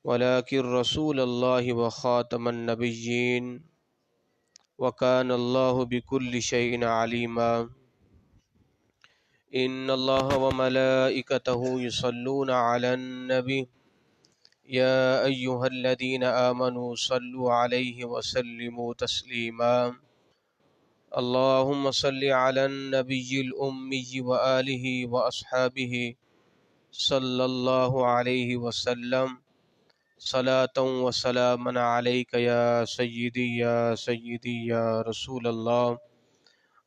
ولكن رسول الله وخاتم النبيين وكان الله بكل شيء عليما إن الله وملائكته يصلون على النبي يا أيها الذين آمنوا صلوا عليه وسلموا تسليما اللهم صل على النبي الأمي وآله وأصحابه صلى الله عليه وسلم صلاة وسلاما عليك يا سيدي يا سيدي يا رسول الله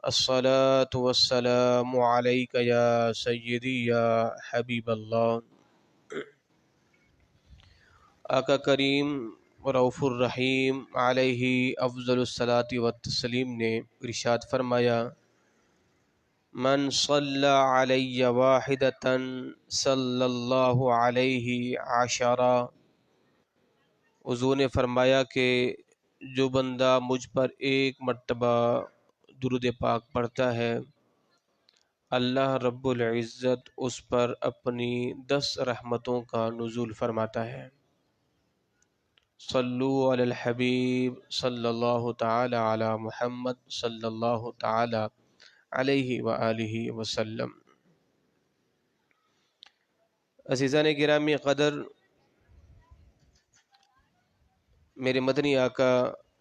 الصلاة والسلام عليك يا سيدي يا حبيب الله۔ آقا کریم رؤوف الرحیم علیہ افضل الصلاۃ والتسلیم نے ارشاد فرمایا، من صلی علی واحدۃ صلی اللہ علیہ عشرہ۔ حضور نے فرمایا کہ جو بندہ مجھ پر ایک مرتبہ درود پاک پڑھتا ہے، اللہ رب العزت اس پر اپنی 10 رحمتوں کا نزول فرماتا ہے۔ صلو علی الحبیب صلی اللہ تعالی علی محمد صلی اللہ تعالی علیہ وآلہ وسلم۔ عزیزان گرامی قدر، میرے مدنی آقا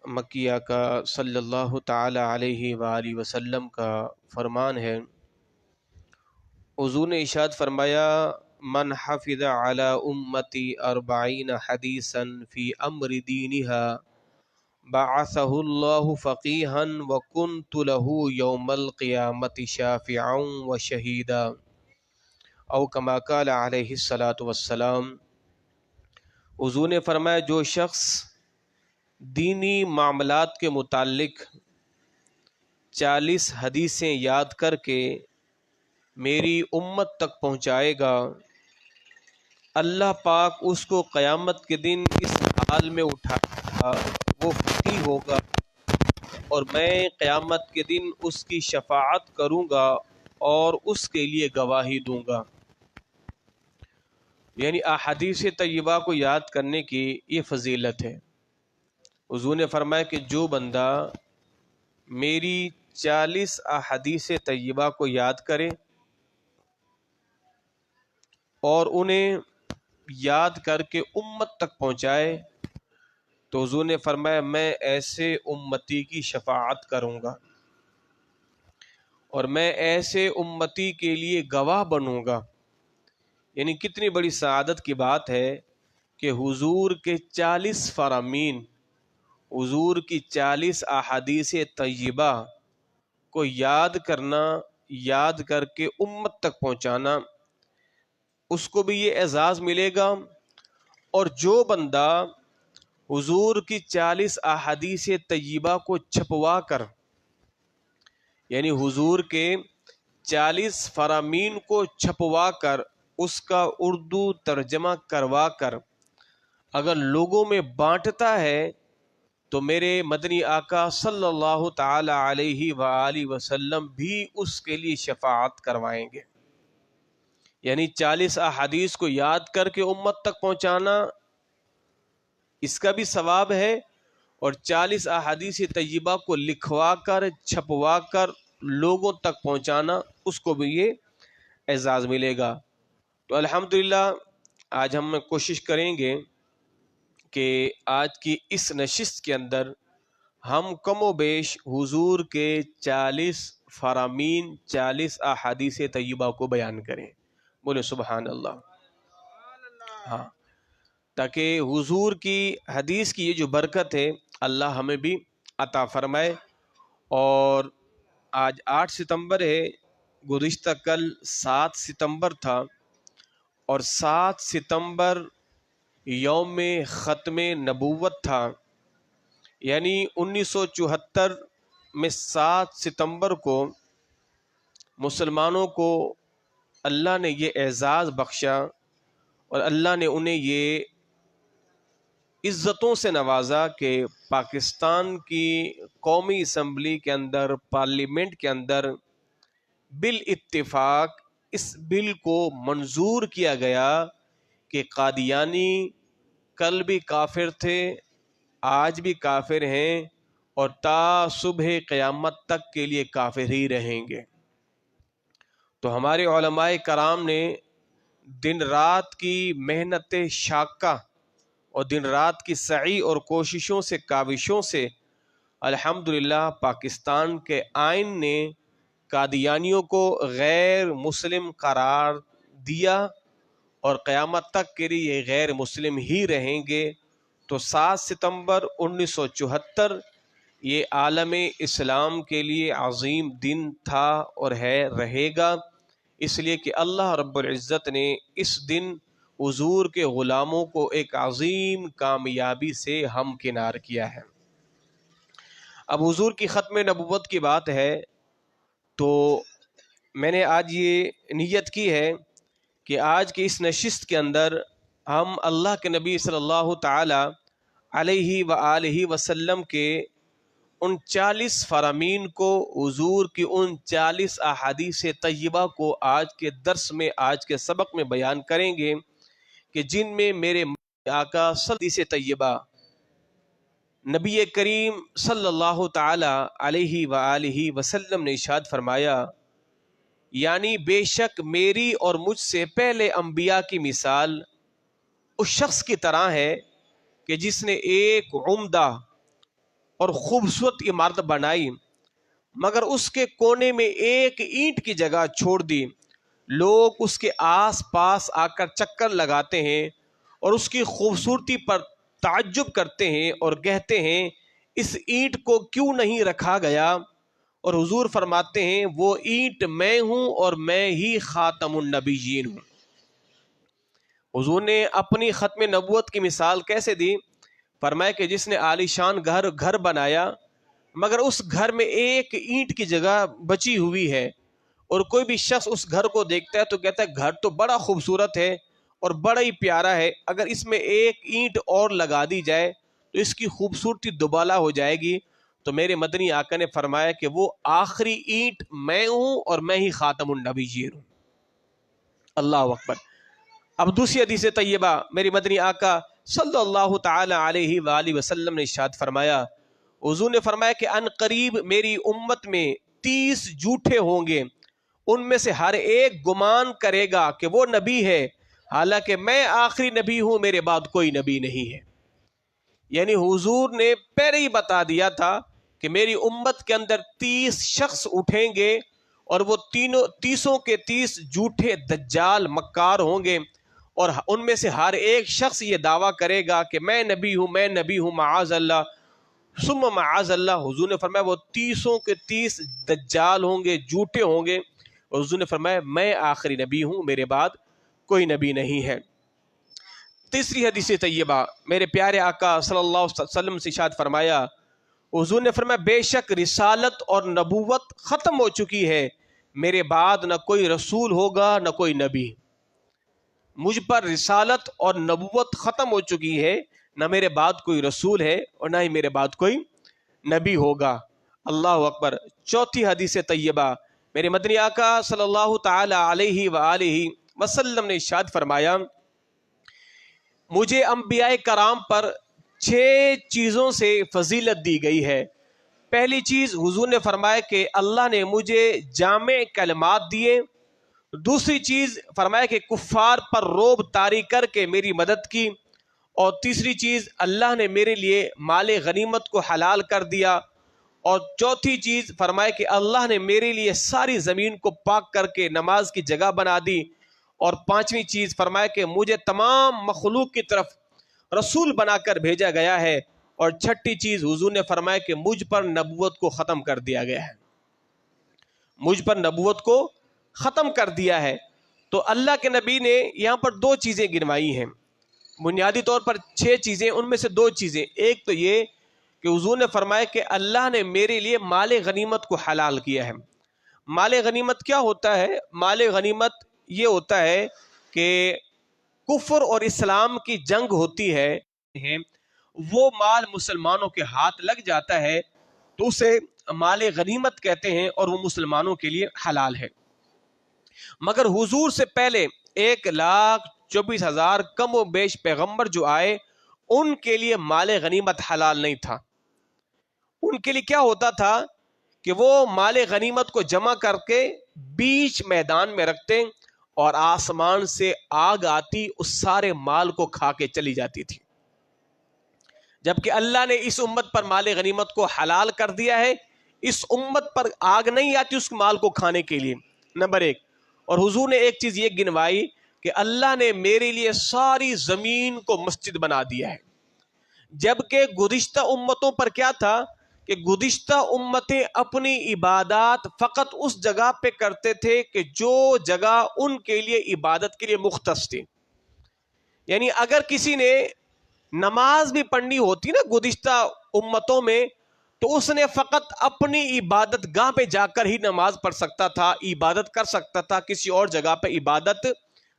مکی آقا صلی اللہ تعالی علیہ وآلہ وسلم کا فرمان ہے، حضور نے ارشاد فرمایا، من حفظ علی امتی 40 حدیثا فی امر دینہا بعثہ اللہ فقیہا وکنت لہ یوم القیامت شافعا وشہیدا، او کما قال علیہ الصلاۃ والسلام۔ حضور نے فرمایا، جو شخص دینی معاملات کے متعلق 40 حدیثیں یاد کر کے میری امت تک پہنچائے گا، اللہ پاک اس کو قیامت کے دن اس حال میں اٹھائے گا، وہ فقیہ ہوگا اور میں قیامت کے دن اس کی شفاعت کروں گا اور اس کے لیے گواہی دوں گا۔ یعنی احادیث طیبہ کو یاد کرنے کی یہ فضیلت ہے۔ حضور نے فرمایا کہ جو بندہ میری 40 احادیث طیبہ کو یاد کرے اور انہیں یاد کر کے امت تک پہنچائے، تو حضور نے فرمایا میں ایسے امتی کی شفاعت کروں گا اور میں ایسے امتی کے لیے گواہ بنوں گا۔ یعنی کتنی بڑی سعادت کی بات ہے کہ حضور کے 40 فرامین، حضور کی 40 احادیث طیبہ کو یاد کرنا، یاد کر کے امت تک پہنچانا، اس کو بھی یہ اعزاز ملے گا۔ اور جو بندہ حضور کی 40 احادیث طیبہ کو چھپوا کر، یعنی حضور کے 40 فرامین کو چھپوا کر اس کا اردو ترجمہ کروا کر اگر لوگوں میں بانٹتا ہے، تو میرے مدنی آقا صلی اللہ تعالی علیہ وآلہ وسلم بھی اس کے لیے شفاعت کروائیں گے۔ یعنی 40 احادیث کو یاد کر کے امت تک پہنچانا، اس کا بھی ثواب ہے، اور 40 احادیث طیبہ کو لکھوا کر چھپوا کر لوگوں تک پہنچانا، اس کو بھی یہ اعزاز ملے گا۔ تو الحمدللہ آج ہم کوشش کریں گے کہ آج کی اس نشست کے اندر ہم کم و بیش حضور کے 40 فرامین، 40 احادیث طیبہ کو بیان کریں۔ بولے سبحان اللہ۔ ہاں، تاکہ حضور کی حدیث کی یہ جو برکت ہے اللہ ہمیں بھی عطا فرمائے۔ اور آج 8 ستمبر ہے، گزشتہ کل 7 ستمبر تھا، اور 7 ستمبر یوم ختم نبوت تھا۔ یعنی 1974 میں 7 ستمبر کو مسلمانوں کو اللہ نے یہ اعزاز بخشا اور اللہ نے انہیں یہ عزتوں سے نوازا کہ پاکستان کی قومی اسمبلی کے اندر، پارلیمنٹ کے اندر بالاتفاق اس بل کو منظور کیا گیا کہ کل بھی کافر تھے، آج بھی کافر ہیں، اور تا صبح قیامت تک کے لیے کافر ہی رہیں گے۔ تو ہمارے علماء کرام نے دن رات کی محنت شاقہ اور دن رات کی سعی اور کوششوں سے، کاوشوں سے الحمدللہ پاکستان کے آئین نے قادیانیوں کو غیر مسلم قرار دیا، اور قیامت تک کے لیے یہ غیر مسلم ہی رہیں گے۔ تو 7 ستمبر 1974 یہ عالم اسلام کے لیے عظیم دن تھا اور ہے، رہے گا، اس لیے کہ اللہ رب العزت نے اس دن حضور کے غلاموں کو ایک عظیم کامیابی سے ہمکنار کیا ہے۔ اب حضور کی ختم نبوت کی بات ہے، تو میں نے آج یہ نیت کی ہے کہ آج کی اس نشست کے اندر ہم اللہ کے نبی صلی اللہ تعالی علیہ وآلہ وسلم کے ان 40 فرامین کو، حضور کی ان 40 احادیث طیبہ کو آج کے درس میں، آج کے سبق میں بیان کریں گے، کہ جن میں میرے آقا حدیث طیبہ نبی کریم صلی اللہ تعالی علیہ وآلہ وسلم نے ارشاد فرمایا، یعنی بے شک میری اور مجھ سے پہلے انبیاء کی مثال اس شخص کی طرح ہے کہ جس نے ایک عمدہ اور خوبصورت عمارت بنائی، مگر اس کے کونے میں ایک اینٹ کی جگہ چھوڑ دی۔ لوگ اس کے آس پاس آ کر چکر لگاتے ہیں اور اس کی خوبصورتی پر تعجب کرتے ہیں اور کہتے ہیں اس اینٹ کو کیوں نہیں رکھا گیا؟ اور حضور فرماتے ہیں وہ اینٹ میں ہوں اور میں ہی خاتم النبیین ہوں۔ حضور نے اپنی ختم نبوت کی مثال کیسے دی؟ فرمایا کہ جس نے عالیشان گھر بنایا، مگر اس گھر میں ایک اینٹ کی جگہ بچی ہوئی ہے، اور کوئی بھی شخص اس گھر کو دیکھتا ہے تو کہتا ہے گھر تو بڑا خوبصورت ہے اور بڑا ہی پیارا ہے، اگر اس میں ایک اینٹ اور لگا دی جائے تو اس کی خوبصورتی دوبالا ہو جائے گی۔ تو میرے مدنی آقا نے فرمایا کہ وہ آخری اینٹ میں ہوں اور میں ہی خاتم النبیین ہوں۔ اللہ اکبر۔ اب دوسری حدیث طیبہ میری مدنی آقا صلی اللہ تعالی علیہ وآلہ وسلم نے ارشاد فرمایا، حضور نے فرمایا کہ ان قریب میری امت میں 30 جھوٹے ہوں گے، ان میں سے ہر ایک گمان کرے گا کہ وہ نبی ہے، حالانکہ میں آخری نبی ہوں، میرے بعد کوئی نبی نہیں ہے۔ یعنی حضور نے پہلے ہی بتا دیا تھا کہ میری امت کے اندر 30 شخص اٹھیں گے، اور وہ 30 کے 30 جھوٹے دجال مکار ہوں گے، اور ان میں سے ہر ایک شخص یہ دعویٰ کرے گا کہ میں نبی ہوں، میں نبی ہوں، معاذ اللہ ثم معاذ اللہ۔ حضور نے فرمایا وہ 30 کے 30 دجال ہوں گے، جھوٹے ہوں گے، اور حضور نے فرمایا میں آخری نبی ہوں، میرے بعد کوئی نبی نہیں ہے۔ تیسری حدیث طیبہ میرے پیارے آقا صلی اللہ علیہ وسلم سے ارشاد فرمایا، حضور نے فرمایا بے شک رسالت اور نبوت ختم ہو چکی ہے، میرے بعد نہ کوئی رسول ہوگا نہ کوئی نبی۔ مجھ پر رسالت اور نبوت ختم ہو چکی ہے، نہ میرے بعد کوئی رسول ہے اور نہ ہی میرے بعد کوئی نبی ہوگا۔ اللہ اکبر۔ چوتھی حدیث طیبہ میرے مدنی آقا صلی اللہ تعالی علیہ وآلہ وسلم نے ارشاد فرمایا، مجھے انبیاء کرام پر 6 چیزوں سے فضیلت دی گئی ہے۔ پہلی چیز حضور نے فرمایا کہ اللہ نے مجھے جامع کلمات دیے۔ دوسری چیز فرمایا کہ کفار پر رعب طاری کر کے میری مدد کی۔ اور تیسری چیز اللہ نے میرے لیے مال غنیمت کو حلال کر دیا۔ اور چوتھی چیز فرمایا کہ اللہ نے میرے لیے ساری زمین کو پاک کر کے نماز کی جگہ بنا دی۔ اور پانچویں چیز فرمایا کہ مجھے تمام مخلوق کی طرف رسول بنا کر بھیجا گیا ہے۔ اور چھٹی چیز حضور نے فرمایا کہ مجھ پر نبوت کو ختم کر دیا گیا ہے، مجھ پر نبوت کو ختم کر دیا ہے۔ تو اللہ کے نبی نے یہاں پر 2 چیزیں گنوائی ہیں، بنیادی طور پر 6 چیزیں، ان میں سے 2 چیزیں، ایک تو یہ کہ حضور نے فرمایا کہ اللہ نے میرے لیے مال غنیمت کو حلال کیا ہے۔ مال غنیمت کیا ہوتا ہے؟ مال غنیمت یہ ہوتا ہے کہ کفر اور اسلام کی جنگ ہوتی ہے، وہ مال مسلمانوں کے ہاتھ لگ جاتا ہے تو اسے مال غنیمت کہتے ہیں، اور وہ مسلمانوں کے لیے حلال ہے۔ مگر حضور سے پہلے 1,24,000 کم و بیش پیغمبر جو آئے، ان کے لیے مال غنیمت حلال نہیں تھا. ان کے لیے کیا ہوتا تھا کہ وہ مال غنیمت کو جمع کر کے بیچ میدان میں رکھتے اور آسمان سے آگ آتی اس سارے مال کو کھا کے چلی جاتی تھی. جبکہ اللہ نے اس امت پر مال غنیمت کو حلال کر دیا ہے، اس امت پر آگ نہیں آتی اس مال کو کھانے کے لیے، نمبر ایک. اور حضور نے ایک چیز یہ گنوائی کہ اللہ نے میرے لیے ساری زمین کو مسجد بنا دیا ہے. جبکہ گزشتہ امتوں پر کیا تھا کہ گزشتہ امتیں اپنی عبادات فقط اس جگہ پہ کرتے تھے کہ جو جگہ ان کے لیے عبادت کے لیے مختص تھی. یعنی اگر کسی نے نماز بھی پڑھنی ہوتی نا گزشتہ امتوں میں، تو اس نے فقط اپنی عبادت گاہ پہ جا کر ہی نماز پڑھ سکتا تھا، عبادت کر سکتا تھا، کسی اور جگہ پہ عبادت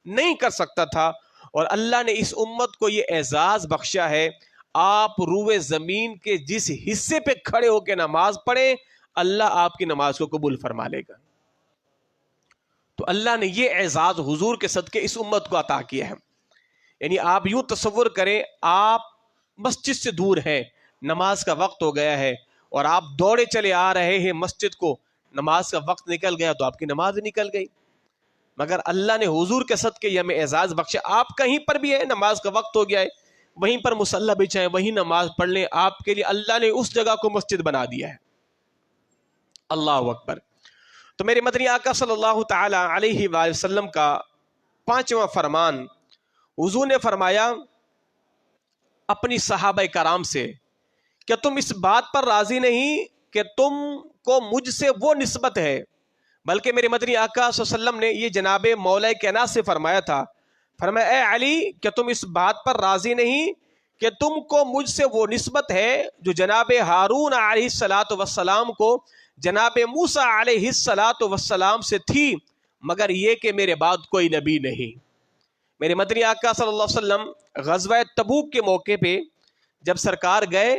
نہیں کر سکتا تھا. اور اللہ نے اس امت کو یہ اعزاز بخشا ہے، آپ روئے زمین کے جس حصے پہ کھڑے ہو کے نماز پڑھیں اللہ آپ کی نماز کو قبول فرما لے گا. تو اللہ نے یہ اعزاز حضور کے صدقے اس امت کو عطا کیا ہے. یعنی آپ یوں تصور کریں، آپ مسجد سے دور ہیں، نماز کا وقت ہو گیا ہے اور آپ دوڑے چلے آ رہے ہیں مسجد کو، نماز کا وقت نکل گیا تو آپ کی نماز نکل گئی. مگر اللہ نے حضور کے صدقے یہ ہمیں اعزاز بخشا، آپ کہیں پر بھی ہیں، نماز کا وقت ہو گیا ہے، وہیں پر مصلی بچھائیں، وہیں نماز پڑھ لیں، آپ کے لیے اللہ نے اس جگہ کو مسجد بنا دیا ہے. اللہ اکبر. تو میرے مدنی آقا صلی اللہ تعالی علیہ وآلہ وسلم کا 5واں فرمان، حضور نے فرمایا اپنی صحابہ کرام سے کہ تم اس بات پر راضی نہیں کہ تم کو مجھ سے وہ نسبت ہے، بلکہ میرے مدنی آقا صلی اللہ علیہ وسلم نے یہ جناب مولا کائنات سے فرمایا تھا. فرمایا اے علی کہ تم اس بات پر راضی نہیں کہ تم کو مجھ سے وہ نسبت ہے جو جناب ہارون علیہ الصلاۃ والسلام کو جناب موسیٰ علیہ الصلاۃ والسلام سے تھی، مگر یہ کہ میرے بعد کوئی نبی نہیں. میرے مدنی آقا صلی اللہ علیہ وسلم غزوہ تبوک کے موقع پہ جب سرکار گئے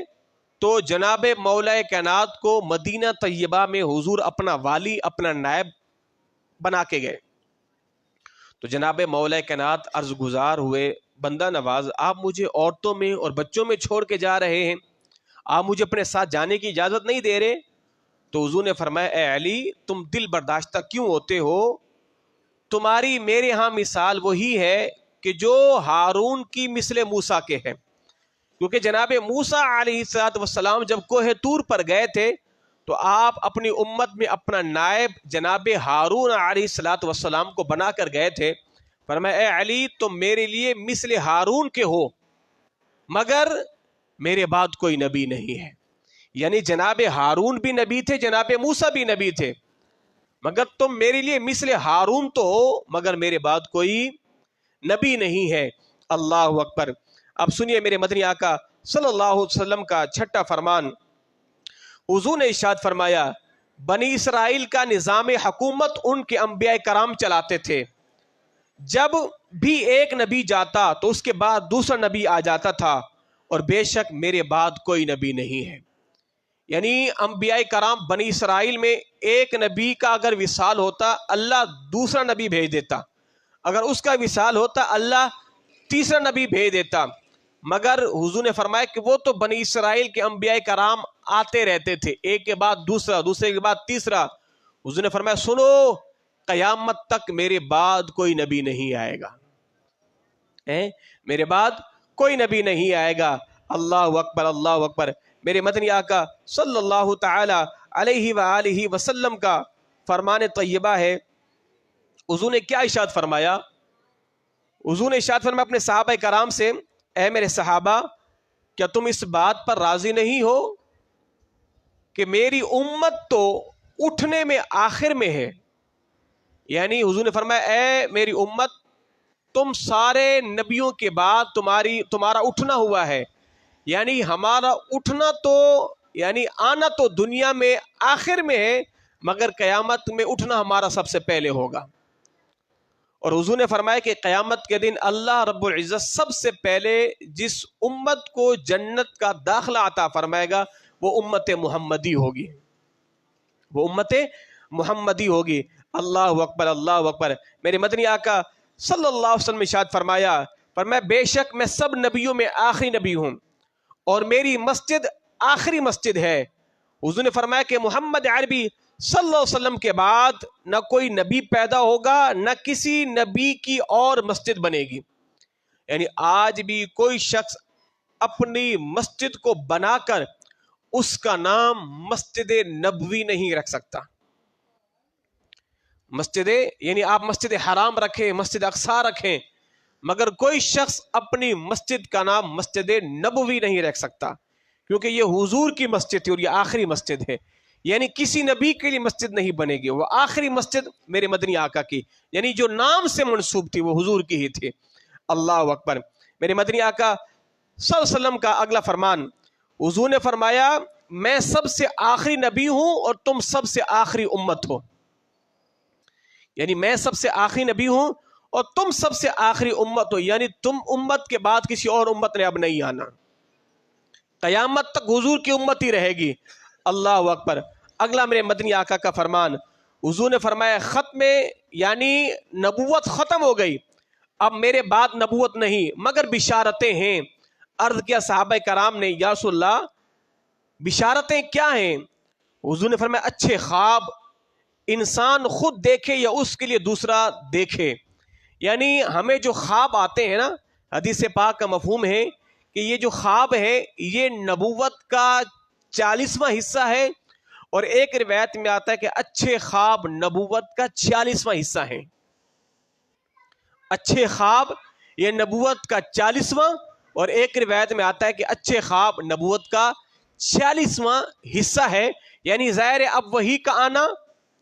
تو جناب مولا کائنات کو مدینہ طیبہ میں حضور اپنا والی، اپنا نائب بنا کے گئے. تو جناب مولا کائنات عرض گزار ہوئے، بندہ نواز آپ مجھے عورتوں میں اور بچوں میں چھوڑ کے جا رہے ہیں، آپ مجھے اپنے ساتھ جانے کی اجازت نہیں دے رہے. تو حضور نے فرمایا اے علی تم دل برداشتہ کیوں ہوتے ہو؟ تمہاری میرے ہاں مثال وہی ہے کہ جو ہارون کی مثل موسیٰ کے ہے. کیونکہ جناب موسیٰ علیہ السلام جب کوہ طور پر گئے تھے تو آپ اپنی امت میں اپنا نائب جناب ہارون علیہ السلام کو بنا کر گئے تھے. فرمایا اے علی تم میرے لیے مثل ہارون کے ہو، مگر میرے بعد کوئی نبی نہیں ہے. یعنی جناب ہارون بھی نبی تھے، جناب موسیٰ بھی نبی تھے، مگر تم میرے لیے مثل ہارون تو ہو مگر میرے بعد کوئی نبی نہیں ہے. اللہ اکبر. اب سنیے میرے مدنی آقا صلی اللہ علیہ وسلم کا 6واں فرمان. حضور نے ارشاد فرمایا بنی اسرائیل کا نظام حکومت ان کے انبیاء کرام چلاتے تھے، جب بھی ایک نبی جاتا تو اس کے بعد دوسرا نبی آ جاتا تھا، اور بے شک میرے بعد کوئی نبی نہیں ہے. یعنی انبیاء کرام بنی اسرائیل میں ایک نبی کا اگر وصال ہوتا اللہ دوسرا نبی بھیج دیتا، اگر اس کا وصال ہوتا اللہ تیسرا نبی بھیج دیتا. مگر حضور نے فرمایا کہ وہ تو بنی اسرائیل کے انبیاء کرام آتے رہتے تھے، ایک کے بعد دوسرا، دوسرے کے بعد تیسرا. حضور نے فرمایا سنو قیامت تک میرے بعد کوئی نبی نہیں آئے گا، میرے بعد کوئی نبی نہیں آئے گا. اللہ اکبر اللہ اکبر. میرے مدنی آقا صلی اللہ تعالی علیہ وآلہ وسلم کا فرمان طیبہ ہے. حضور نے کیا ارشاد فرمایا؟ حضور نے ارشاد فرمایا اپنے صحابہ کرام سے اے میرے صحابہ کیا تم اس بات پر راضی نہیں ہو کہ میری امت تو اٹھنے میں آخر میں ہے. یعنی حضور نے فرمایا اے میری امت تم سارے نبیوں کے بعد تمہارا اٹھنا ہوا ہے. یعنی ہمارا اٹھنا تو یعنی آنا تو دنیا میں آخر میں ہے، مگر قیامت میں اٹھنا ہمارا سب سے پہلے ہوگا. اور حضور نے فرمایا کہ قیامت کے دن اللہ رب العزت سب سے پہلے جس امت کو جنت کا داخلہ عطا فرمائے گا وہ امت محمدی ہوگی، وہ امت محمدی ہوگی. اللہ اکبر اللہ اکبر. میرے مدنی آقا صلی اللہ علیہ وسلم نے ارشاد فرمایا فرمایا بے شک میں سب نبیوں میں آخری نبی ہوں اور میری مسجد آخری مسجد ہے۔ حضور نے فرمایا کہ محمد عربی صلی اللہ علیہ وسلم کے بعد نہ کوئی نبی پیدا ہوگا نہ کسی نبی کی اور مسجد بنے گی۔ یعنی آج بھی کوئی شخص اپنی مسجد کو بنا کر اس کا نام مسجد نبوی نہیں رکھ سکتا۔ مسجد یعنی آپ مسجد حرام رکھیں، مسجد اقصی رکھیں، مگر کوئی شخص اپنی مسجد کا نام مسجد نبوی نہیں رکھ سکتا، کیونکہ یہ حضور کی مسجد ہے اور یہ آخری مسجد ہے۔ یعنی کسی نبی کے لیے مسجد نہیں بنے گی، وہ آخری مسجد میرے مدنی آقا کی، یعنی جو نام سے منسوب تھی وہ حضور کی ہی تھی۔ اللہ اکبر۔ میرے مدنی آقا صلی اللہ علیہ وسلم کا اگلا فرمان، حضور نے فرمایا میں سب سے آخری نبی ہوں اور تم سب سے آخری امت ہو۔ یعنی میں سب سے آخری نبی ہوں اور تم سب سے آخری امت ہو، یعنی تم امت کے بعد کسی اور امت نے اب نہیں آنا، قیامت تک حضور کی امت ہی رہے گی۔ اللہ اکبر۔ اگلا میرے مدنی آقا کا فرمان، حضور نے فرمایا ختم یعنی نبوت ختم ہو گئی، اب میرے بعد نبوت نہیں مگر بشارتیں ہیں۔ عرض کیا صحابہ کرام نے یا رسول اللہ بشارتیں کیا ہیں؟ حضور نے فرمایا اچھے خواب، انسان خود دیکھے یا اس کے لیے دوسرا دیکھے۔ یعنی ہمیں جو خواب آتے ہیں نا، حدیث پاک کا مفہوم ہے کہ یہ جو خواب ہے یہ نبوت کا 40واں حصہ ہے، اور ایک روایت میں آتا ہے کہ اچھے خواب نبوت کا 46واں حصہ ہے۔ اچھے خواب یہ نبوت کا 40واں، اور ایک روایت میں آتا ہے کہ اچھے خواب نبوت کا 46واں حصہ ہے۔ یعنی ظاہر اب وحی کا آنا،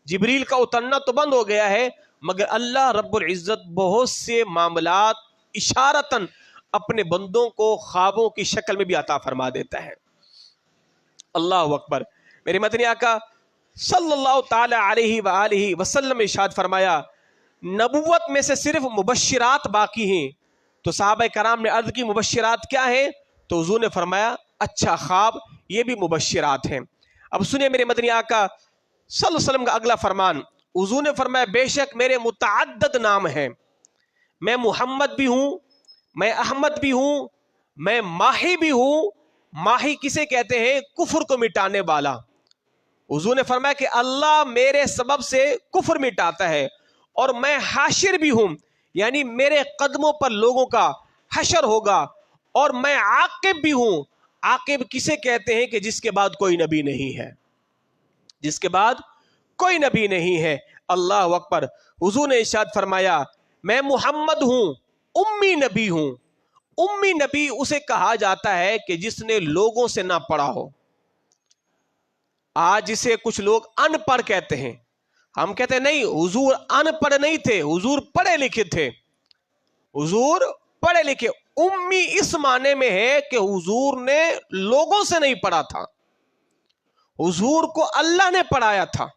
جبریل کا اترنا تو بند ہو گیا ہے، مگر اللہ رب العزت بہت سے معاملات اشارتاً اپنے بندوں کو خوابوں کی شکل میں بھی عطا فرما دیتا ہے۔ اللہ اکبر۔ میرے مدنی آقا صلی اللہ تعالی علیہ وآلہ وسلم نے ارشاد فرمایا نبوت میں سے صرف مبشرات باقی ہیں۔ تو صحابہ کرام نے عرض کی مبشرات کیا ہیں؟ تو حضور نے فرمایا اچھا خواب، یہ بھی مبشرات ہیں۔ اب سنیں میرے مدنی آقا صلی اللہ علیہ وسلم کا اگلا فرمان، حضور نے فرمایا بے شک میرے متعدد نام ہیں، میں محمد بھی ہوں، میں احمد بھی ہوں، میں ماہی بھی ہوں۔ ماہی کسے کہتے ہیں؟ کفر کو مٹانے والا۔ حضور نے فرمایا کہ اللہ میرے سبب سے کفر مٹاتا ہے، اور میں حاشر بھی ہوں، یعنی میرے قدموں پر لوگوں کا حشر ہوگا، اور میں عاقب بھی ہوں۔ عاقب کسے کہتے ہیں؟ کہ جس کے بعد کوئی نبی نہیں ہے، جس کے بعد کوئی نبی نہیں ہے۔ اللہ اکبر۔ حضور نے ارشاد فرمایا میں محمد ہوں، امی نبی ہوں۔ امی نبی اسے کہا جاتا ہے کہ جس نے لوگوں سے نہ پڑھا ہو۔ آج جسے کچھ لوگ ان پڑھ کہتے ہیں، ہم کہتے ہیں نہیں، حضور ان پڑھ نہیں تھے، حضور پڑھے لکھے تھے، حضور پڑھے لکھے۔ امی اس معنی میں ہے کہ حضور نے لوگوں سے نہیں پڑھا تھا، حضور کو اللہ نے پڑھایا تھا۔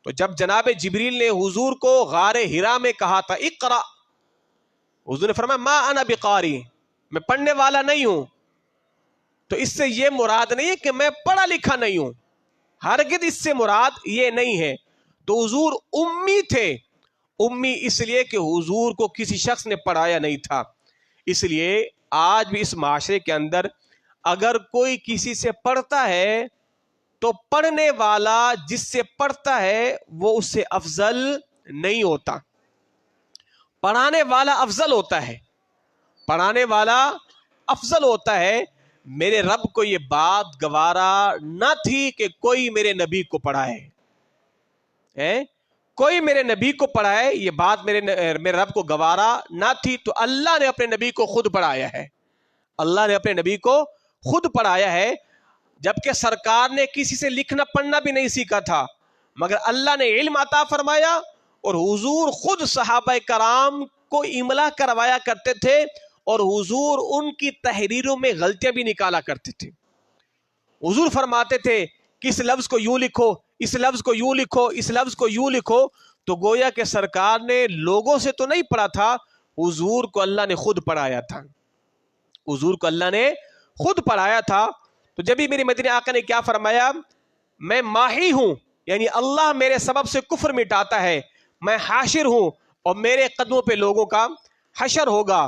تو جب جناب جبریل نے حضور کو غار حرا میں کہا تھا اقرا، حضور نے فرمایا ما انا بقاری، میں پڑھنے والا نہیں ہوں۔ تو اس سے یہ مراد نہیں ہے کہ میں پڑھا لکھا نہیں ہوں، ہرگز اس سے مراد یہ نہیں ہے۔ تو حضور امی تھے، امی اس لیے کہ حضور کو کسی شخص نے پڑھایا نہیں تھا۔ اس لیے آج بھی اس معاشرے کے اندر اگر کوئی کسی سے پڑھتا ہے تو پڑھنے والا جس سے پڑھتا ہے وہ اس سے افضل نہیں ہوتا، پڑھانے والا افضل ہوتا ہے، پڑھانے والا افضل ہوتا ہے۔ میرے رب کو یہ بات گوارا نہ تھی کہ کوئی میرے نبی کو پڑھائے، کوئی میرے نبی کو پڑھائے، یہ بات میرے رب کو گوارا نہ تھی، تو اللہ نے اپنے نبی کو خود پڑھایا ہے، اللہ نے اپنے نبی کو خود پڑھایا ہے۔ جبکہ سرکار نے کسی سے لکھنا پڑھنا بھی نہیں سیکھا تھا، مگر اللہ نے علم عطا فرمایا، اور حضور خود صحابہ کرام کو املا کروایا کرتے تھے، اور حضور ان کی تحریروں میں غلطیاں بھی نکالا کرتے تھے۔ حضور فرماتے تھے کہ اس لفظ کو یوں لکھو، اس لفظ کو یوں لکھو، اس لفظ کو یوں لکھو۔ تو گویا کہ سرکار نے لوگوں سے تو نہیں پڑھا تھا، حضور کو اللہ نے خود پڑھایا تھا، حضور کو اللہ نے خود پڑھایا تھا۔ تو جب ہی میری مدنی آقا نے کیا فرمایا، میں ماہی ہوں، یعنی اللہ میرے سبب سے کفر مٹاتا ہے، میں حاشر ہوں اور میرے قدموں پہ لوگوں کا حشر ہوگا۔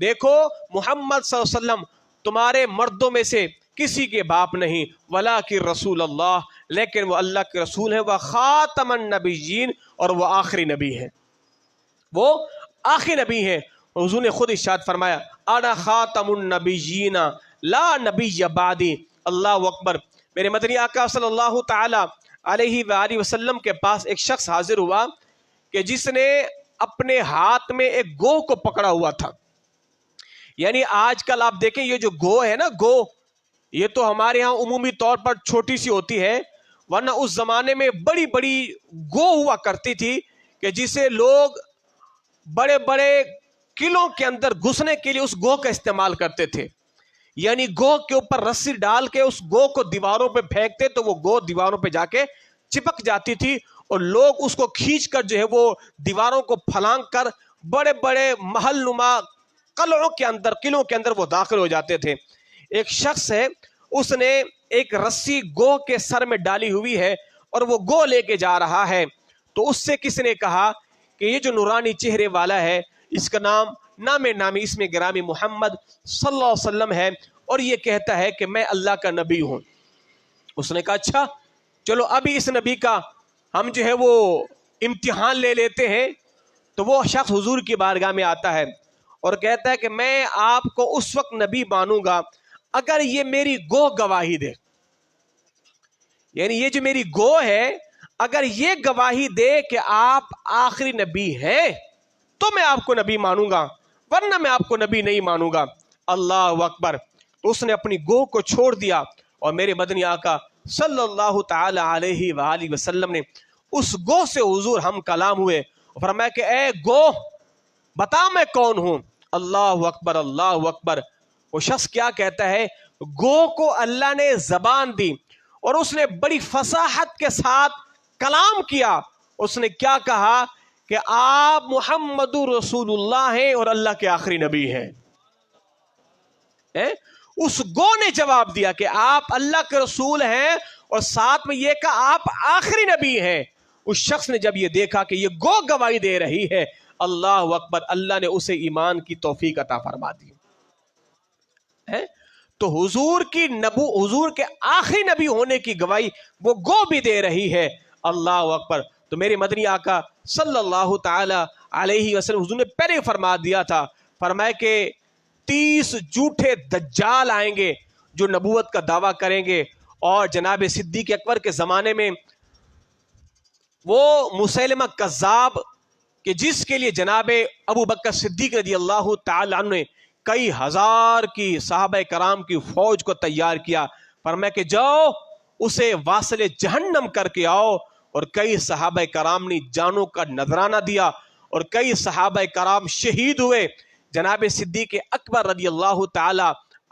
دیکھو محمد صلی اللہ علیہ وسلم تمہارے مردوں میں سے کسی کے باپ نہیں، ولیکن رسول اللہ، لیکن وہ اللہ کے رسول ہیں، وہ خاتم النبیین، اور وہ آخری نبی ہیں، وہ آخری نبی ہیں۔ حضور نے خود ارشاد فرمایا انا خاتم النبیین لا نبی بعدی۔ اللہ اکبر۔ میرے مدنی آقا صلی اللہ تعالی علیہ وآلہ وسلم کے پاس ایک شخص حاضر ہوا کہ جس نے اپنے ہاتھ میں ایک گو کو پکڑا ہوا تھا۔ یعنی آج کل آپ دیکھیں یہ جو گو ہے نا، گو، یہ تو ہمارے ہاں عمومی طور پر چھوٹی سی ہوتی ہے، ورنہ اس زمانے میں بڑی بڑی گو ہوا کرتی تھی کہ جسے لوگ بڑے بڑے قلعوں کے اندر گھسنے کے لیے اس گو کا استعمال کرتے تھے۔ یعنی گو کے اوپر رسی ڈال کے اس گو کو دیواروں پہ پھینکتے تو وہ گو دیواروں پہ جا کے چپک جاتی تھی، اور لوگ اس کو کھینچ کر جو ہے وہ دیواروں کو پھلانگ کر بڑے بڑے محل نما قلعوں کے اندر وہ داخل ہو جاتے تھے۔ ایک شخص ہے، اس نے ایک رسی گو کے سر میں ڈالی ہوئی ہے اور وہ گو لے کے جا رہا ہے، تو اس سے کس نے کہا کہ یہ جو نورانی چہرے والا ہے اس کا نام نامی اسم گرامی محمد صلی اللہ علیہ وسلم ہے، اور یہ کہتا ہے کہ میں اللہ کا نبی ہوں۔ اس نے کہا اچھا چلو ابھی اس نبی کا ہم جو ہے وہ امتحان لے لیتے ہیں۔ تو وہ شخص حضور کی بارگاہ میں آتا ہے اور کہتا ہے کہ میں آپ کو اس وقت نبی مانوں گا اگر یہ میری گو گواہی دے، یعنی یہ جو میری گو ہے اگر یہ گواہی دے کہ آپ آخری نبی ہیں تو میں آپ کو نبی مانوں گا، ورنہ میں آپ کو نبی نہیں مانوں گا۔ اللہ اکبر۔ تو اس نے اپنی گو کو چھوڑ دیا، اور میرے مدنی آقا صلی اللہ تعالی علیہ وآلہ وسلم نے اس گو سے حضور ہم کلام ہوئے، فرمایا کہ اے گو بتا میں کون ہوں۔ اللہ اکبر، اللہ اکبر۔ وہ شخص کیا کہتا ہے، گو کو اللہ نے زبان دی اور اس نے بڑی فصاحت کے ساتھ کلام کیا۔ اس نے کیا کہا کہ آپ محمد رسول اللہ ہیں اور اللہ کے آخری نبی ہیں۔ اس گو نے جواب دیا کہ آپ اللہ کے رسول ہیں اور ساتھ میں یہ کہا آپ آخری نبی ہیں۔ اس شخص نے جب یہ دیکھا کہ یہ گو گواہی دے رہی ہے، اللہ اکبر، اللہ نے اسے ایمان کی توفیق عطا فرما دی۔ تو حضور کے آخری نبی ہونے کی گواہی وہ گو بھی دے رہی ہے۔ اللہ اکبر۔ تو میرے مدنی آقا صلی اللہ تعالی علیہ وسلم حضور نے پہلے فرما دیا تھا، فرمایا کہ 30 جھوٹے دجال آئیں گے جو نبوت کا دعویٰ کریں گے، اور جناب صدیق اکبر کے زمانے میں وہ مسیلمہ کذاب کہ جس کے لیے جناب ابو بکر صدیق رضی اللہ تعالی عنہ نے کئی ہزار کی صحابہ کرام کی فوج کو تیار کیا، فرمایا کہ جاؤ اسے واصل جہنم کر کے آؤ، اور کئی صحابہ کرام نے جانوں کا نذرانہ دیا اور کئی صحابہ کرام شہید ہوئے۔ جناب صدیق اکبر رضی اللہ تعالی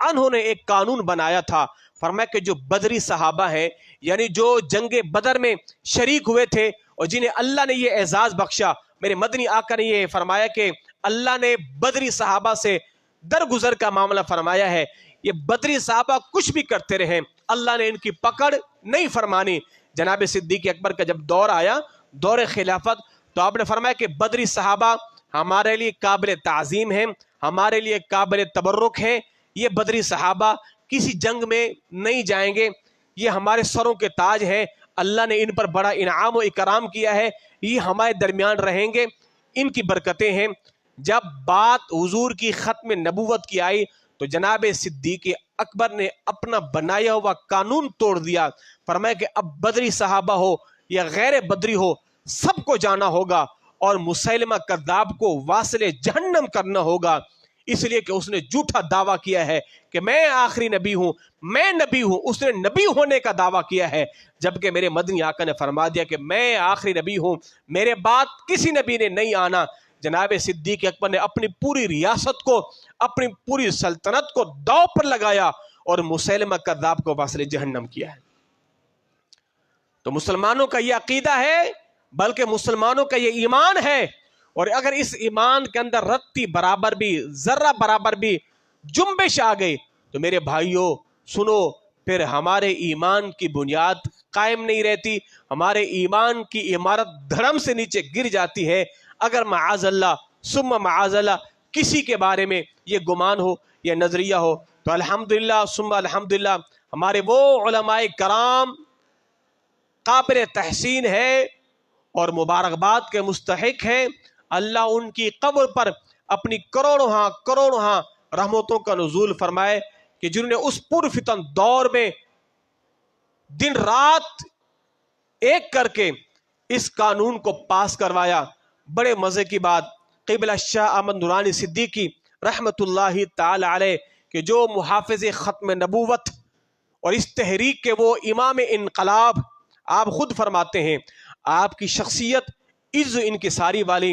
عنہ نے ایک قانون بنایا تھا، فرمایا کہ جو بدری صحابہ ہیں، یعنی جو جنگ بدر میں شریک ہوئے تھے اور جنہیں اللہ نے یہ اعزاز بخشا، میرے مدنی آقا نے یہ فرمایا کہ اللہ نے بدری صحابہ سے درگزر کا معاملہ فرمایا ہے۔ یہ بدری صحابہ کچھ بھی کرتے رہیں، اللہ نے ان کی پکڑ نہیں فرمانی۔ جناب صدیق اکبر کا جب دور آیا، دور خلافت، تو آپ نے فرمایا کہ بدری صحابہ ہمارے لیے قابل تعظیم ہیں، ہمارے لیے قابل تبرک ہیں۔ یہ بدری صحابہ کسی جنگ میں نہیں جائیں گے، یہ ہمارے سروں کے تاج ہیں، اللہ نے ان پر بڑا انعام و اکرام کیا ہے، یہ ہمارے درمیان رہیں گے، ان کی برکتیں ہیں۔ جب بات حضور کی ختم نبوت کی آئی تو جناب صدیق اکبر نے اپنا بنایا ہوا قانون توڑ دیا، فرمایا کہ اب بدری صحابہ ہو یا غیر بدری ہو سب کو جانا ہوگا اور مسیلمہ کذاب کو واصل جہنم کرنا ہوگا، اس لیے کہ اس نے جھوٹا دعویٰ کیا ہے کہ میں آخری نبی ہوں، میں نبی ہوں۔ اس نے نبی ہونے کا دعویٰ کیا ہے، جبکہ میرے مدنی آقا نے فرما دیا کہ میں آخری نبی ہوں، میرے بعد کسی نبی نے نہیں آنا۔ جناب صدیق اکبر نے اپنی پوری ریاست کو، اپنی پوری سلطنت کو داؤ پر لگایا اور مسیلمہ کذاب کو واصل جہنم کیا ہے۔ تو مسلمانوں کا یہ عقیدہ ہے، بلکہ مسلمانوں کا یہ ایمان ہے، اور اگر اس ایمان کے اندر رتی برابر بھی، ذرہ برابر بھی جنبش آ گئی تو میرے بھائیوں سنو، پھر ہمارے ایمان کی بنیاد قائم نہیں رہتی، ہمارے ایمان کی عمارت دھڑم سے نیچے گر جاتی ہے۔ اگر معاذ اللہ ثم معاذ اللہ کسی کے بارے میں یہ گمان ہو، یہ نظریہ ہو، تو الحمدللہ ثم الحمدللہ ہمارے وہ علماء کرام قابل تحسین ہے اور مبارکباد کے مستحق ہیں. اللہ ان کی قبر پر اپنی کروڑوں رحمتوں کا نزول فرمائے کہ جنہوں نے اس پرفتن دور میں دن رات ایک کر کے اس قانون کو پاس کروایا. بڑے مزے کی بات، قبلہ شاہ احمد نورانی صدیقی رحمت اللہ تعالی علیہ کہ جو محافظ ختم نبوت اور اس تحریک کے وہ امام انقلاب، آپ خود فرماتے ہیں آپ کی شخصیت عز و انکساری والی،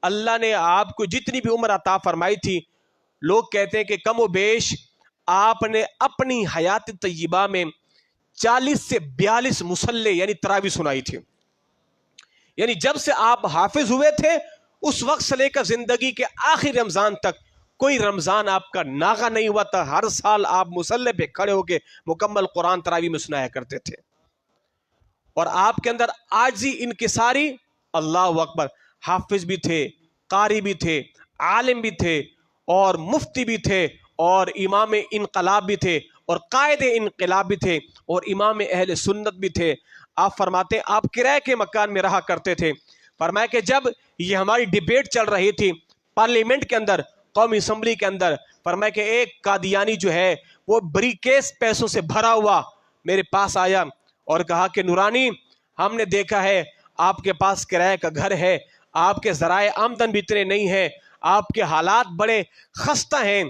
اللہ نے آپ کو جتنی بھی عمر عطا فرمائی تھی، لوگ کہتے ہیں کہ کم و بیش آپ نے اپنی حیات طیبہ میں 40 سے 42 مصلی یعنی تراویح سنائی تھی. یعنی جب سے آپ حافظ ہوئے تھے اس وقت سے لے کر زندگی کے آخری رمضان تک کوئی رمضان آپ کا ناغہ نہیں ہوا تھا. ہر سال آپ مصلی پہ کھڑے ہو کے مکمل قرآن تراویح میں سنایا کرتے تھے. اور آپ کے اندر عاجزی انکساری، اللہ اکبر، حافظ بھی تھے، قاری بھی تھے، عالم بھی تھے اور مفتی بھی تھے اور امام انقلاب بھی تھے اور قائد انقلاب بھی تھے اور امام اہل سنت بھی تھے. آپ فرماتے ہیں آپ کرائے کے مکان میں رہا کرتے تھے. فرمایا کہ جب یہ ہماری ڈیبیٹ چل رہی تھی پارلیمنٹ کے اندر، قومی اسمبلی کے اندر، فرمایا کہ ایک قادیانی جو ہے وہ بری کیس پیسوں سے بھرا ہوا میرے پاس آیا اور کہا کہ نورانی، ہم نے دیکھا ہے آپ کے پاس کرائے کا گھر ہے، آپ کے ذرائع آمدن بھی اتنے نہیں ہیں، آپ کے حالات بڑے خستہ ہیں،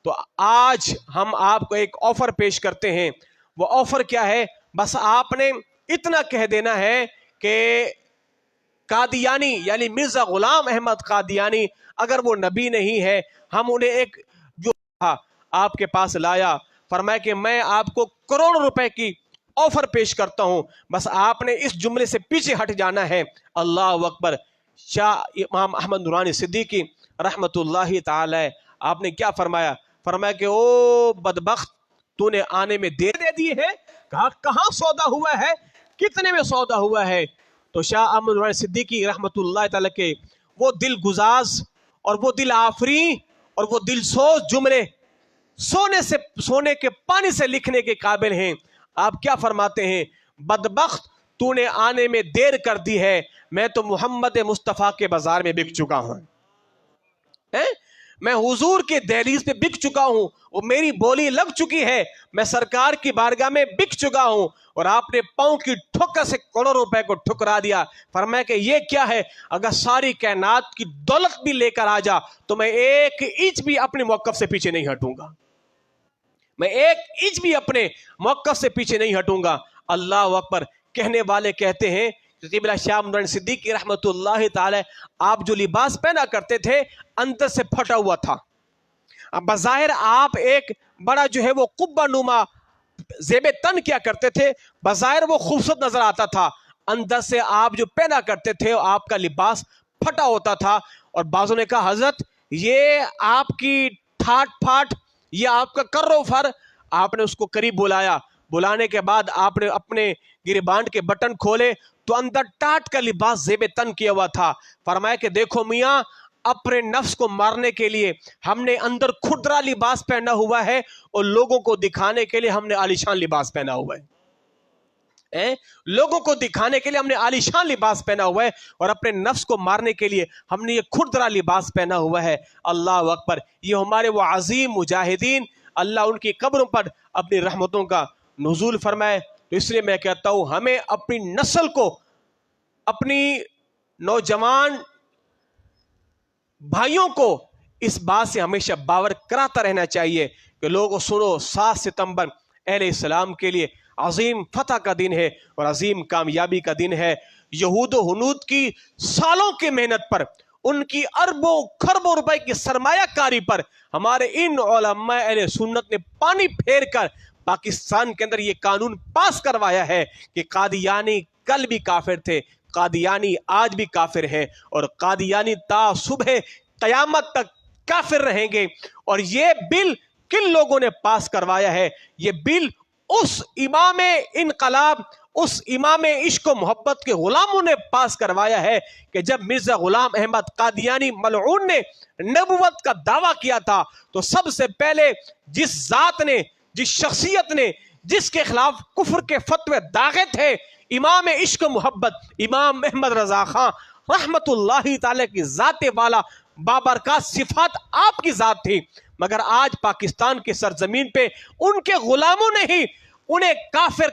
تو آج ہم آپ کو ایک آفر پیش کرتے ہیں. وہ آفر کیا ہے؟ بس آپ نے اتنا کہہ دینا ہے کہ قادیانی یعنی مرزا غلام احمد قادیانی اگر وہ نبی نہیں ہے، ہم انہیں ایک جو آپ کے پاس لایا. فرمایا کہ میں آپ کو کروڑوں روپے کی آفر پیش کرتا ہوں، بس آپ نے اس جملے سے پیچھے ہٹ جانا ہے. اللہ اکبر. شاہ امام احمد نورانی صدیقی رحمت اللہ تعالی آپ نے کیا فرمایا؟ فرمایا کہ او بدبخت، تو نے آنے میں دیر دے دی ہے. کہا کہاں سودا ہوا ہے، کتنے میں سودا ہوا ہے؟ تو شاہ احمد نورانی صدیقی رحمت اللہ تعالی کے وہ دل گزاز اور وہ دل آفری اور وہ دل سوز جملے سونے کے پانی سے لکھنے کے قابل ہیں. آپ کیا فرماتے ہیں؟ بدبخت، تو نے آنے میں دیر کر دی ہے، میں تو محمد مصطفیٰ کے بازار میں بک چکا ہوں، میں حضور کے دہلیز پہ بک چکا ہوں، اور میری بولی لگ چکی ہے، میں سرکار کی بارگاہ میں بک چکا ہوں، اور آپ نے پاؤں کی ٹھوکر سے کروڑوں روپے کو ٹھکرا دیا. فرمایا کہ یہ کیا ہے؟ اگر ساری کائنات کی دولت بھی لے کر آ جا تو میں ایک انچ بھی اپنے موقف سے پیچھے نہیں ہٹوں گا، میں ایک انچ بھی اپنے موقف سے پیچھے نہیں ہٹوں گا. اللہ اکبر. کہنے والے کہتے ہیں قبلہ شاہ نورانی صدیقی رحمت اللہ تعالی آپ جو لباس پہنا کرتے تھے اندر سے پھٹا ہوا تھا. بظاہر آپ ایک بڑا جو ہے وہ قبہ نما زیب تن کیا کرتے تھے، بظاہر وہ خوبصورت نظر آتا تھا، اندر سے آپ جو پہنا کرتے تھے آپ کا لباس پھٹا ہوتا تھا. اور بعضوں نے کہا حضرت یہ آپ کی ٹھاٹ پھاٹ، یہ آپ کا کر و فر. آپ نے اس کو قریب بلایا، بلانے کے بعد آپ نے اپنے گریبانڈ کے بٹن کھولے تو اندر ٹاٹ کا لباس زیب تن کیا ہوا تھا. فرمایا کہ دیکھو میاں، اپنے نفس کو مارنے کے لیے ہم نے اندر کھردرا لباس پہنا ہوا ہے اور لوگوں کو دکھانے کے لیے ہم نے عالیشان لباس پہنا ہوا ہے. لوگوں کو دکھانے کے لیے ہم نے عالیشان لباس پہنا ہوا ہے اور اپنے نفس کو مارنے کے لیے ہم نے یہ کھردرا لباس پہنا ہوا ہے. اللہ اکبر. یہ ہمارے وہ عظیم مجاہدین، اللہ ان کی قبروں پر اپنی رحمتوں کا نزول فرمائے. تو اس لیے میں کہتا ہوں ہمیں اپنی نسل کو، اپنی نوجوان بھائیوں کو اس بات سے ہمیشہ باور کراتا رہنا چاہیے کہ لوگوں سنو، 7 ستمبر اہل اسلام کے لیے عظیم فتح کا دن ہے اور عظیم کامیابی کا دن ہے. یہود و ہنود کی سالوں کی محنت پر، ان کی اربوں خربوں روپے کی سرمایہ کاری پر ہمارے ان علماء اہل سنت نے پانی پھیر کر پاکستان کے اندر یہ قانون پاس کروایا ہے کہ قادیانی کل بھی کافر تھے، قادیانی آج بھی کافر ہیں اور قادیانی تا صبح قیامت تک کافر رہیں گے. اور یہ بل کن لوگوں نے پاس کروایا ہے؟ یہ بل اس امام انقلاب، اس امام عشق و محبت کے غلاموں نے پاس کروایا ہے کہ جب مرزا غلام احمد قادیانی ملعون نے نبوت کا دعویٰ کیا تھا تو سب سے پہلے جس ذات نے، جس شخصیت نے، جس کے خلاف کفر کے فتوے داغے تھے، امام عشق و محبت امام احمد رضا خان رحمت اللہ تعالی کی ذات والا بابرکات صفات آپ کی ذات تھی، مگر آج پاکستان کی سرزمین پہ ان کے غلاموں نے ہی انہیں کافر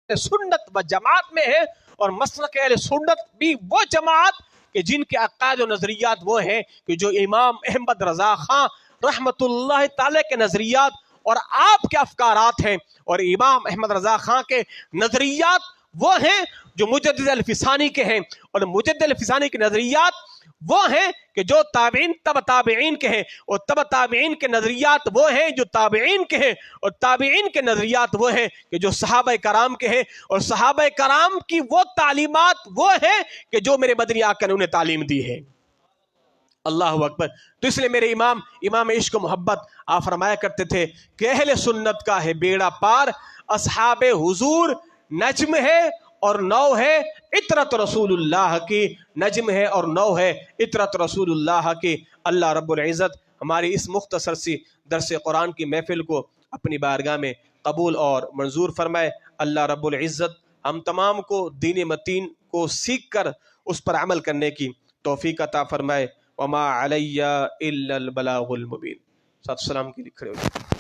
سنت و جماعت میں ہے، اور مسلک اہل سنت بھی وہ جماعت کہ جن کے عقائد و نظریات وہ ہیں کہ جو امام احمد رضا خان رحمت اللہ تعالی کے نظریات اور آپ کے افکارات ہیں، اور امام احمد رضا خان کے نظریات وہ ہیں جو مجدد الفسانی کے ہیں، اور مجدد الفسانی کے نظریات وہ ہیں کہ جو تابعین تبع تابعین کے ہیں، اور تبع تابعین کے نظریات وہ ہیں جو تابعین کے ہیں، اور تابعین کے نظریات وہ ہیں کہ جو صحابہ کرام کے ہیں، اور صحابہ کرام کی وہ تعلیمات وہ ہیں کہ جو میرے مدنی آقا نے انہیں تعلیم دی ہے۔ اللہ اکبر۔ تو اس لیے میرے امام عشق و محبت آپ فرمایا کرتے تھے کہ اہل سنت کا ہے بیڑا پار، اصحاب حضور نجم ہے اور نو ہے عطرت رسول اللہ کی، نجم ہے اور نو ہے عطرت رسول اللہ کی۔ اللہ رب العزت ہماری اس مختصر سی درس قرآن کی محفل کو اپنی بارگاہ میں قبول اور منظور فرمائے۔ اللہ رب العزت ہم تمام کو دین متین کو سیکھ کر اس پر عمل کرنے کی توفیق عطا فرمائے۔ وما علیہ الا البلاغ المبین۔ ساتھ سلام کے لکھ رہے ہو۔